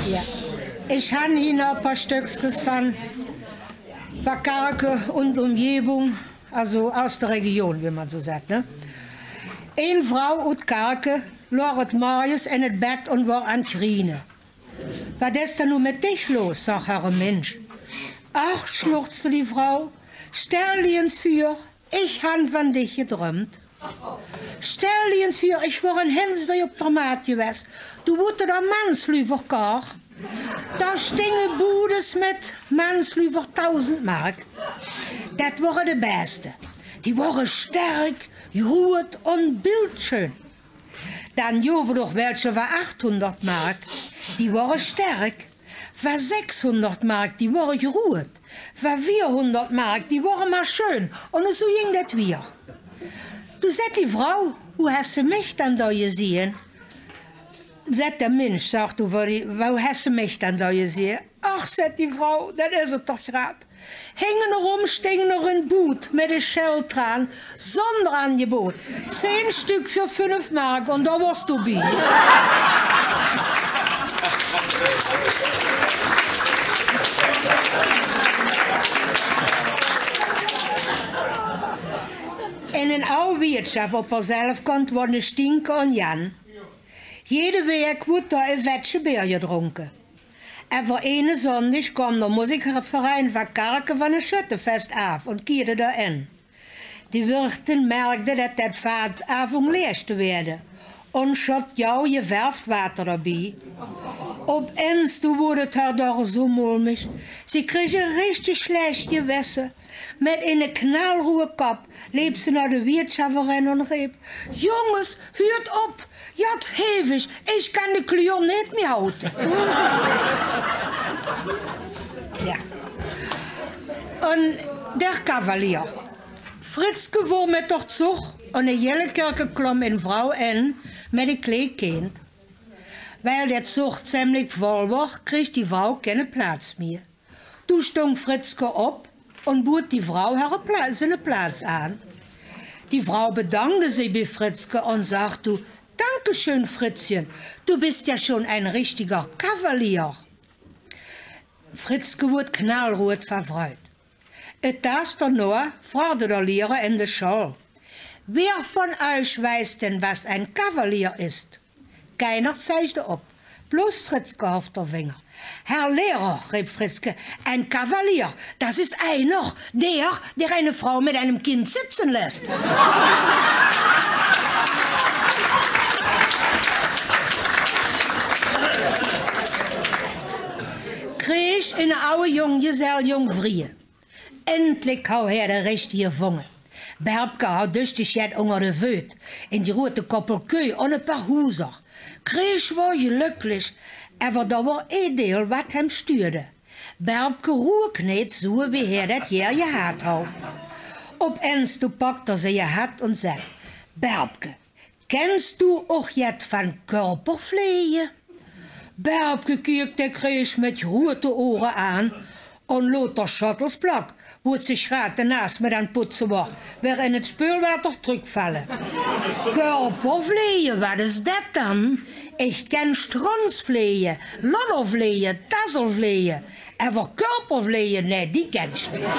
Ja. Ich habe hier noch ein paar Stücks von Karke und Umgebung, also aus der Region, wie man so sagt. Ne? Eine Frau aus Karke lag morgens in het Bett und war an Krine. Was ist denn nun mit dich los, sagt Herr Mensch. Ach, schluchzte die Frau, stell dir ins Feuer, ich han von dich geträumt. Stell dir ins Feuer, ich war ein Hensweg op der Maat gewesen. Du wurden der Mannslüver gar. Da stingen Budes mit Mannslüver 1000 Mark. Das waren de Beste. Die waren stark, gut und bildschön. Dann joven doch welche war 800 Mark. Die waren stark. War 600 Mark, die waren gut. War 400 Mark, die waren mal schön. Und so ging das wieder. Du sagt die Frau, wo hast du mich dann da gesehen? Sagt der Mensch, sagt du, wo hast du mich dann da gesehen? Ach, sagt die Frau, das ist es doch grad. Hingen rum, stehen noch ein Boot mit der Schelltran, Sonderangebot. 10 Stück für 5 Mark und da warst du bei. In een oude Wirtschaft op haarzelf kant worden Stinke und Jan. Jede Week wordt daar een wetje Bier gedronken. En voor ene zondag kwam de muziekverein van Karke van een Schüttefest af en keerde daarin. Die Wirten merkten dat dat vaatavond leerste werden. En schot jou je verfwater erbij. Opeens wurde het haar doch so mulmig. Sie kregen richtig schlecht gewessen. Met een knalrohe Kopf liep ze naar de Wirtschafterin en riep: Jongens, hört op! Jat hevig, ich kann de Kleur nicht mehr houden. Ja. Und der Kavalier. Fritzke woor met der Zug und de hele Kirche klom een Frau in met een klein kind. Weil der Zug ziemlich voll war, kriegt die Frau keine Platz mehr. Du stung Fritzke op und bot die Frau seine Platz an. Die Frau bedankte sich bei Fritzke und sagte: Dankeschön, Fritzchen, du bist ja schon ein richtiger Kavalier. Fritzke wurde knallrot verfreut. Et das danach fragte der Lehrer in der Schule: Wer von euch weiß denn, was ein Kavalier ist? Keiner zeigte op, bloß Fritzke auf der Finger. Herr Lehrer, rief Fritzke, ein Kavalier, das ist einer, der eine Frau mit einem Kind sitzen lässt. Krieg in eine oude Junggesell jung vrie. Endlich hau her der richtige Wunge. Berbke hou dustig jet onder de Wöt, in die rote koppel Kühe und ein paar Huser. Krieg war glücklich, aber da war Deel wat hem stuurde. Berbke ruhekneet so, wie dat hier gehad hou. Opeens toe pakt ze hat und sagt: Berbke, kennst du auch jet van Körperpflege? Berbke kijkt Krieg mit rote Ohren an und Lothar Schottelsblock, wo sich gerade naast met aan poetsen war, weer in het speelwater terugvallen. Körperpflege, wat is dat dan? Ich ken Strunzpflege, Lodderpflege, Tasselpflege. Aber Körperpflege, nee, die kennst du nicht.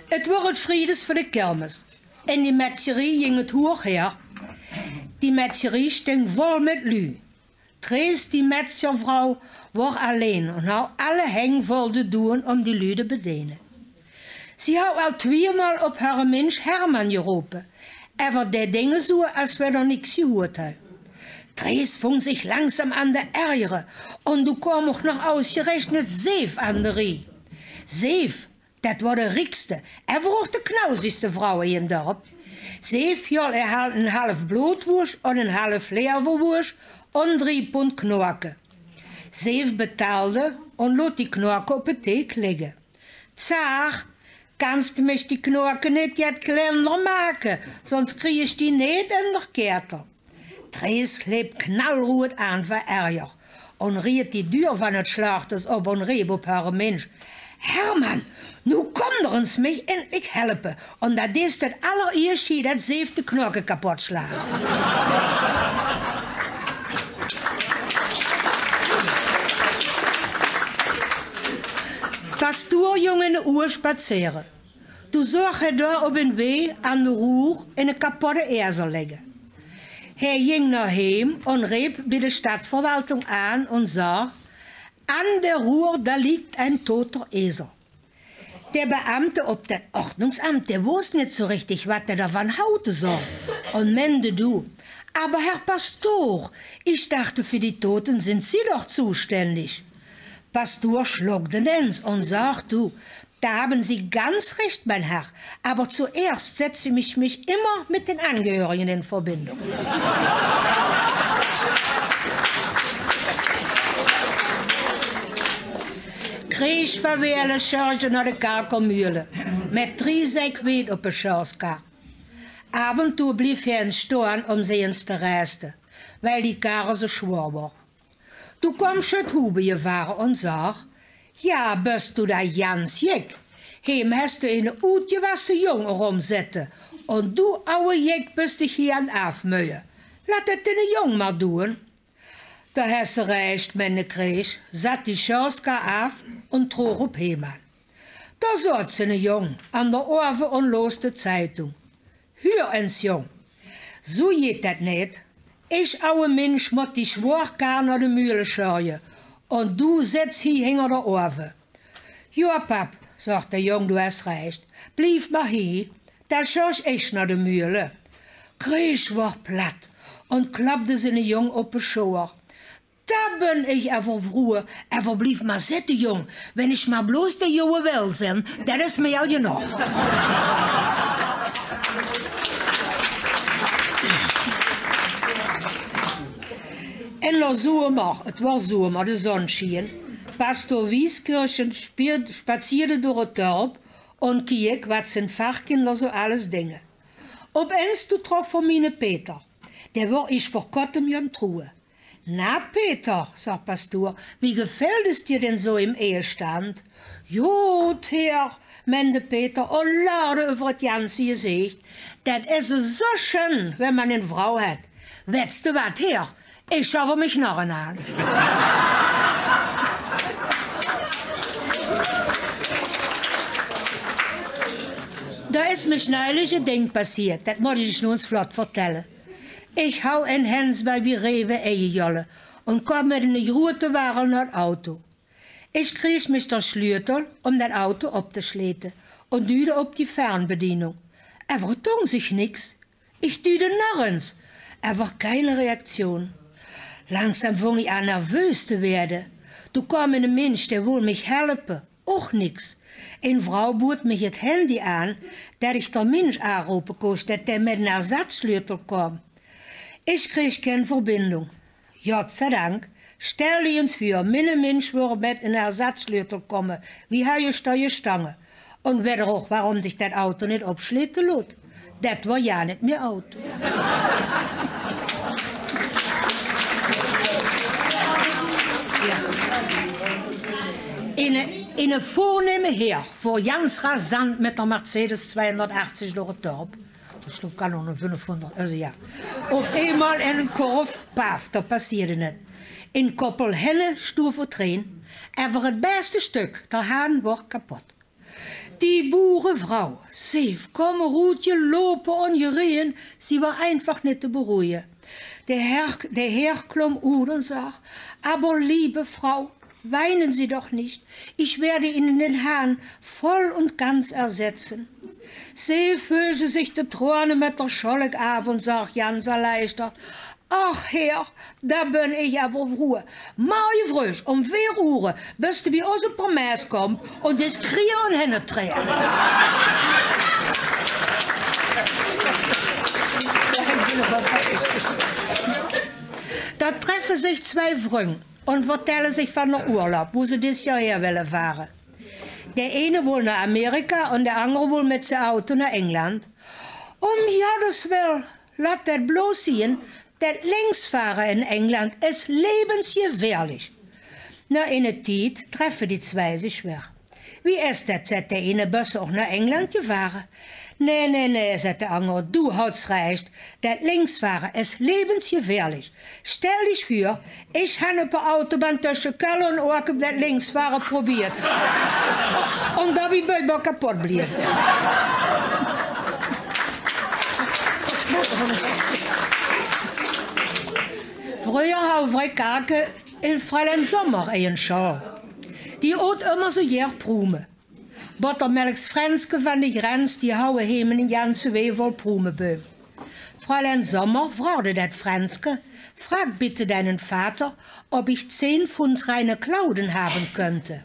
Het wordt het Friedes voor de kermis. In die Metzgerie ging het hoog her. Die Metzgerie stinkt vol met lui. Trees, die Metzgervrouw, war alleen en hou alle heng vol te doen om die lui te bedienen. Sie hou al 2-mal op haar Mensch Hermann geroepen. Aber der Dinge so, als wenn er nichts gehört hat. Trees fing sich langsam an der Ärgere und du kam auch noch ausgerechnet Seef an der Rie. Seef, dat war der Riekste. Er war auch die knausigste Frau in Dorp. Seef jol had een half bloedwurst en een half leverwurst en 3 pond knorken. Seef betaalde en liet die knorken op het teek liggen. Zag, kannst du mich die Knorken nicht jetzt kleiner maken, sonst krieg ich die nicht in der Keerter. Trees klebt knallrood aan van Ärger en riet die Deur van het Schlachters op en riep op haar Mensch: Herman, nu kom er ons mij endlich helpen. En dat is het allereerste dat 7e knokken kapot slaan. Pastoorjongen in de oer spazeren. Toen zag hij daar op een wee aan de roer in een kapotte ezel liggen. Hij ging naar hem en riep bij de stadverwaltung aan en zag: aan de roer daar ligt een toter ezel. Der Beamte op dat Ordnungsamt, der wusste nicht so richtig, was er davon hauten soll. Und meinte du, aber Herr Pastor, ich dachte, für die Toten sind Sie doch zuständig. Pastor schlug den Ens und sagt, du, da haben Sie ganz recht, mein Herr, aber zuerst setze ich mich immer mit den Angehörigen in Verbindung. Kreeg verweerle charge naar de Karkelmühle, met 3 Säck Weed op de Schorskar. Af en toe blieb hij staan om ze eens te reisten, weil die Karre so schwer war. Toen kwam het Hube gevaren en zag: ja, bist du da ganz jek? Hem hast du een uitgewassen jong rumzetten, en du ouwe jek bist dich hier aan afmühen. Laat het de jong maar doen. Da hast du recht, meine Kreeg, zat die Schorskar af und trug op Heeman. Da zat ze een jong aan de oven en los de Zeitung. Hör eens jong, so geht dat niet. Ich ouwe Mensch moet die Schworkar naar de Mühle scheuren und du setzt hier hinter der Oven. Ja, pap, sagt der Jong, du hast recht, blieb maar hier, da schau ich naar de Mühle. Kreeg war platt und klappte seine Jong op de Schouder. Da bin ich einfach froh, blieb mal zitten, Jong. Wenn ich mal bloß der Junge will sein, das ist mir ja noch. En la zomer, het was zomer, de zon schien. Pastor Wieskirchen spazierte door het dorp en keek wat zijn Fachkinder so alles dingen. Opeens trof er meine Peter. Der war ich vor kurzem jan truhe. Na, Peter, sagt Pastor, wie gefällt es dir denn so im Ehestand? Jod, Herr, meinte Peter, und lade über das ganze Gesicht. Das ist so schön, wenn man eine Frau hat. Weißt du was, Herr? Ich schaue mich noch an. Da ist mir neulich ein Ding passiert, das muss ich nur flott vertellen. Ich hou in Hens bij Rewe Eiejolle und kom met een grote wagen naar het Auto. Ich kreeg mich der Schlüssel, das Auto abzuschleten und duwde op die Fernbedienung. Tun sich nix. Ich duwde narrens. Keine Reaktion. Langsam fing ich an nervös zu werden. Du kam ein Mensch, der will mich helfen. Auch nix. Een vrouw bood mich het Handy aan, dat ich der Mensch anrufen kost, dat der mit einem Ersatzschlüssel kam. Ich krieg keine Verbindung. Gott sei Dank, stell dir uns vor, meine Mensch würde mit einem Ersatzschlüssel kommen, wie hast du gestangen? Und weder auch, warum sich das Auto nicht abschlitten lässt. Das war ja nicht mehr Auto. Een voorname Heer, voor ganz rasant met de Mercedes 280 door het dorp. Dat sloeg kanonnen 500, also ja. Op eenmaal in een korf, paf, dat passeerde niet. Een koppel hennen stoer voor train. En voor het beste stuk, de haan wordt kapot. Die boerenvrouw, sie kwam roetje lopen en gereden, sie war einfach nicht te beruhigen. Der Herr klom uit en zag, aber liebe Frau, weinen Sie doch nicht, ich werde Ihnen den Hahn voll und ganz ersetzen. Sie füllte sich die Tränen mit der Scholk ab und sagt ganz erleichtert, ach Herr, da bin ich aber froh. Morgen früh um 4 Uhr bist du bei uns op Promes kommt und das Kriegen hinneträgt. Da treffen sich 2 Freunde und vertellen sich von der Urlaub, wo sie dieses Jahr her wollen fahren. Der eine will nach Amerika und der andere will mit seinem Auto nach England. Ja, das will, lass das bloß sehen, das Längsfahren in England ist lebensgefährlich. Na, in der Zeit treffen die 2 sich schwer. Wie ist das, sagt der eine Bus auch nach England gefahren? Nee, sagt der andere, du hast recht, das Linksfahren ist lebensgefährlich. Stell dich vor, ich habe auf der Autobahn zwischen Köln und Orkem das Linksfahren probiert. Und da bin ich bei kaputt geblieben. Früher haben wir Kake in Fräulein Sommer einen Schal. Die hat immer so sehr Prume. Buttermelks Franske van die Grenz, die hauen hem in ganze Weh voll Prumeböhm. Fräulein Sommer fragte dat Franske, frag bitte deinen Vater, ob ich 10 Pfund reine Klauden haben könnte.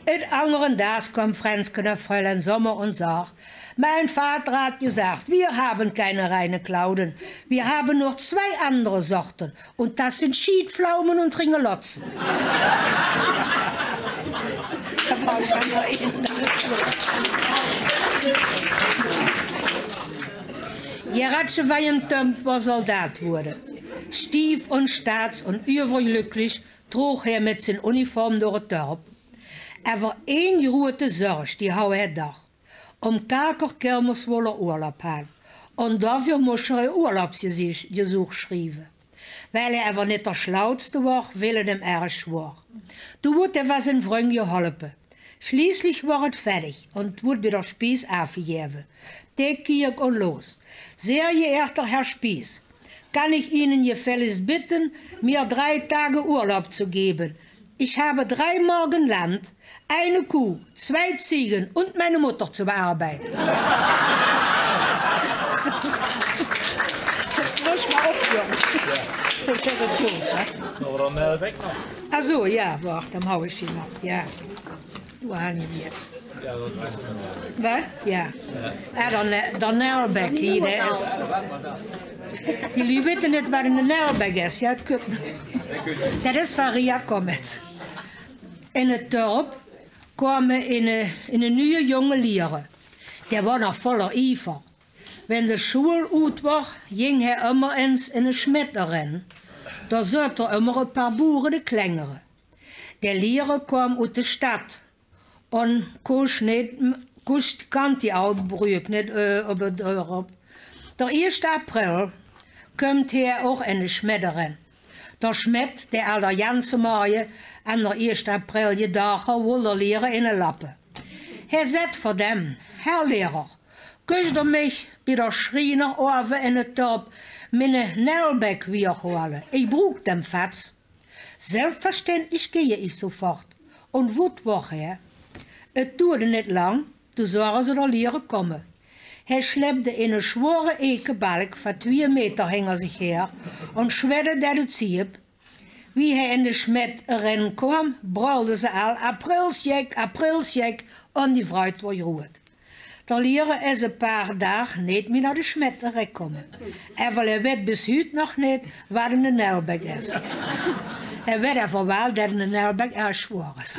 Et anderen Tags kommt Franske nach Fräulein Sommer und sagt, mein Vater hat gesagt, wir haben keine reine Klauden, wir haben nur 2 andere Sorten und das sind Schiedpflaumen und Ringelotzen. Jeratsche war ein Tömp, der Soldat wurde. Stief und staats und überglücklich trug er mit seiner Uniform durch den Dorf. Er war een große Sorge, die hou er dag. Kerkers wolle Urlaub haben. Und dafür muss er ein Urlaubsgesuch schreiben. Weil er aber nicht der Schlauste war, will er dem erg schwor. Du wurde er was in Freund geholpen. Schließlich war es fertig und wurde wieder Spieß aufgegeben. Der kiek und los. Sehr geehrter Herr Spieß, kann ich Ihnen gefälligst bitten, mir 3 Tage Urlaub zu geben. Ich habe 3 Morgen Land, 1 Kuh, 2 Ziegen und meine Mutter zu bearbeiten. Das muss man aufhören. Das ist ja so gut, ne? Aber dann Nelbeck noch. Ach so, ja, wacht, dann hau ich die noch, ja. Wo haben wir ihn jetzt? Ja, dat is het. Was? Ja. Der Nelbeck hier, der ist... Jullie weten niet waar een Nelbeck is, ja, het kunt nog. Dat is van Ria Comets. In het dorp kwamen in een nieuwe jonge leren. Der war nog voller Iver. Wenn de Schule uit war, ging hij immer eens in een Schmetterin. Da zat immer een paar boeren de klengeren. Der Lehrer kwam uit de stad. Und kuscht kan die Outbrück nicht op het dorp. Der 1. April kommt hier auch in de Schmetterin. Der Schmet, der al der ganze Morgen an der 1. April gedagen wil der Lehrer in een Lappe. Hij zegt voor dem, Herr Lehrer, kust du mich bij der Schreiner over in het dorp mijn Nelbeck wiederholen? Ich brauch den Fatz. Selbstverständlich gehe ich sofort. Und wat war er? Het duurde niet lang, toen zagen ze der Lehrer komen. Hij schleppte in een schwere ekenbalk van 2 Meter hing zich her en schwedde dat het ziep. Wie hij in de Schmet erin kwam, brulden ze al Aprilsjek en die fruit was groot. Der Lehrer is een paar dagen niet meer naar de Schmet gekomen. En hij weet bis heute nog niet waar een Nelbeck is. Hij weet even wel dat een Nelbeck erg zwaar is.